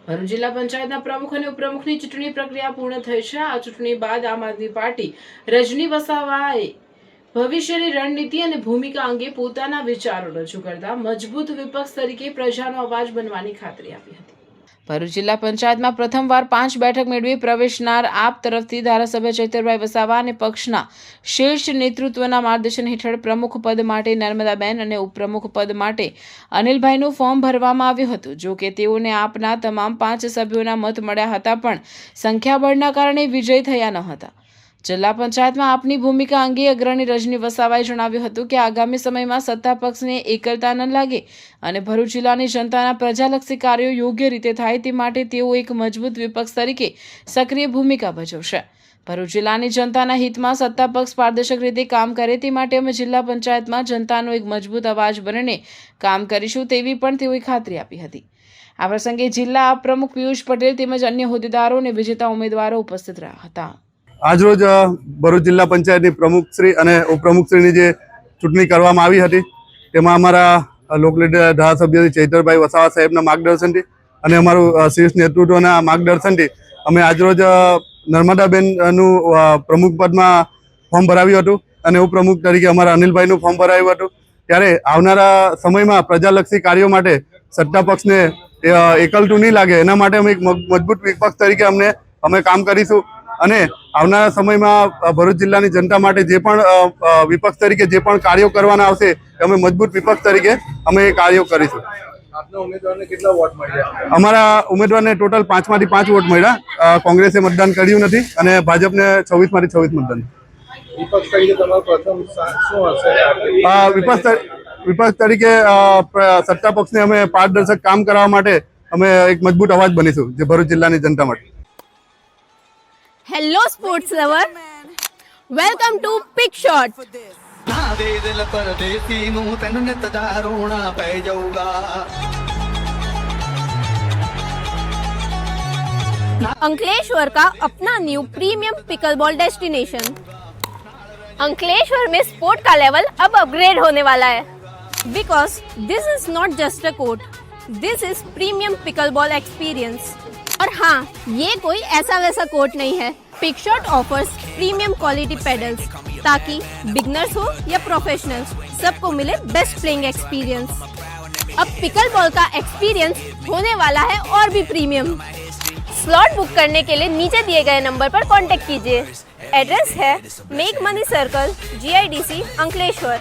ભરૂચ જિલ્લા પંચાયતના પ્રમુખ અને ઉપપ્રમુખની ચૂંટણી પ્રક્રિયા પૂર્ણ થઈ છે। આ ચૂંટણી બાદ આમ આદમી પાર્ટી રજની વસાવાએ ભવિષ્યની રણનીતિ અને ભૂમિકા અંગે પોતાના વિચારો રજૂ કરતા મજબૂત વિપક્ષ તરીકે પ્રજાનો અવાજ બનવાની ખાતરી આપી હતી। ભરૂચ જિલ્લા પંચાયતમાં પ્રથમવાર 5 બેઠક મેળવી પ્રવેશનાર આપ તરફથી ધારાસભ્ય ચૈતરભાઈ વસાવા અને પક્ષના શીર્ષ નેતૃત્વના માર્ગદર્શન હેઠળ પ્રમુખ પદ માટે નર્મદાબેન અને ઉપપ્રમુખ પદ માટે અનિલભાઈનું ફોર્મ ભરવામાં આવ્યું હતું। જો કે તેઓને આપના તમામ 5 સભ્યોના મત મળ્યા હતા, પણ સંખ્યાબળના કારણે વિજય થયા ન હતા। જિલ્લા પંચાયતમાં આપની ભૂમિકા અંગે અગ્રણી રજની વસાવાએ જણાવ્યું હતું કે આગામી સમયમાં સત્તા પક્ષને એકલતા ન લાગે અને ભરૂચ જિલ્લાની જનતાના પ્રજાલક્ષી કાર્યો યોગ્ય રીતે થાય તે માટે તેઓ એક મજબૂત વિપક્ષ તરીકે સક્રિય ભૂમિકા ભજવશે। ભરૂચ જિલ્લાની જનતાના હિતમાં સત્તા પક્ષ પારદર્શક રીતે કામ કરે તે માટે અમે જિલ્લા પંચાયતમાં જનતાનો એક મજબૂત અવાજ બનીને કામ કરીશું તેવી પણ તેઓએ ખાતરી આપી હતી। આ પ્રસંગે જિલ્લા પ્રમુખ પિયુષ પટેલ તેમજ અન્ય હોદ્દેદારો અને વિજેતા ઉમેદવારો ઉપસ્થિત રહ્યા હતા। આજરોજ ભરૂચ જિલ્લા પંચાયતની પ્રમુખશ્રી અને ઉપપ્રમુખશ્રીની જે ચૂંટણી કરવામાં આવી હતી તેમાં અમારા લોકલીડર ધારાસભ્ય ચૈતરભાઈ વસાવા સાહેબના માર્ગદર્શનથી અને અમારું શીર્ષ નેતૃત્વના માર્ગદર્શનથી અમે આજરોજ નર્મદાબેનનું પ્રમુખ પદમાં ફોર્મ ભરાવ્યું હતું અને ઉપપ્રમુખ તરીકે અમારા અનિલભાઈનું ફોર્મ ભરાવ્યું હતું। ત્યારે આવનારા સમયમાં પ્રજાલક્ષી કાર્યો માટે સત્તા પક્ષને એકલતું નહીં લાગે એના માટે અમે એક મજબૂત વિપક્ષ તરીકે અમે કામ કરીશું અને આવનારા સમયમાં ભરૂચ જિલ્લાની જનતા માટે જે પણ વિપક્ષ તરીકે જે પણ કાર્યો કરવાના આવશે અમે મજબૂત વિપક્ષ તરીકે અમે એ કાર્યો કરીશું। આપના ઉમેદવારને કેટલા વોટ મળ્યા? અમારા ઉમેદવારને ટોટલ 5 માંથી 5 વોટ મળ્યા। કોંગ્રેસે મતદાન કર્યું નથી અને ભાજપને 26 માંથી 26 મતદાન। વિપક્ષ તરીકે તમારો પ્રથમ શું હશે? વિપક્ષ તરીકે સત્તા પક્ષને અમે પારદર્શક કામ કરવા માટે અમે એક મજબૂત અવાજ બનીશું જે ભરૂચ જિલ્લાની જનતા માટે। Hello sports lover, welcome to Pick Shot. दिल परदेसी नूं तैनूं नित दा रोना पै जाऊगा। अंकलेश्वर का अपना new premium pickleball destination. Ankleshwar में स्पोर्ट का लेवल अब अपग्रेड होने वाला है, because this is not just a court, this is premium pickleball experience. और हाँ, ये कोई ऐसा वैसा कोर्ट नहीं है। Pick Shot offers premium quality paddles ताकि बिगनर्स हो या प्रोफेशनल्स सबको मिले बेस्ट प्लेइंग एक्सपीरियंस। अब पिकल बॉल का एक्सपीरियंस होने वाला है और भी प्रीमियम। स्लॉट बुक करने के लिए नीचे दिए गए नंबर पर कांटेक्ट कीजिए। एड्रेस है make money circle, GIDC, Ankleshwar.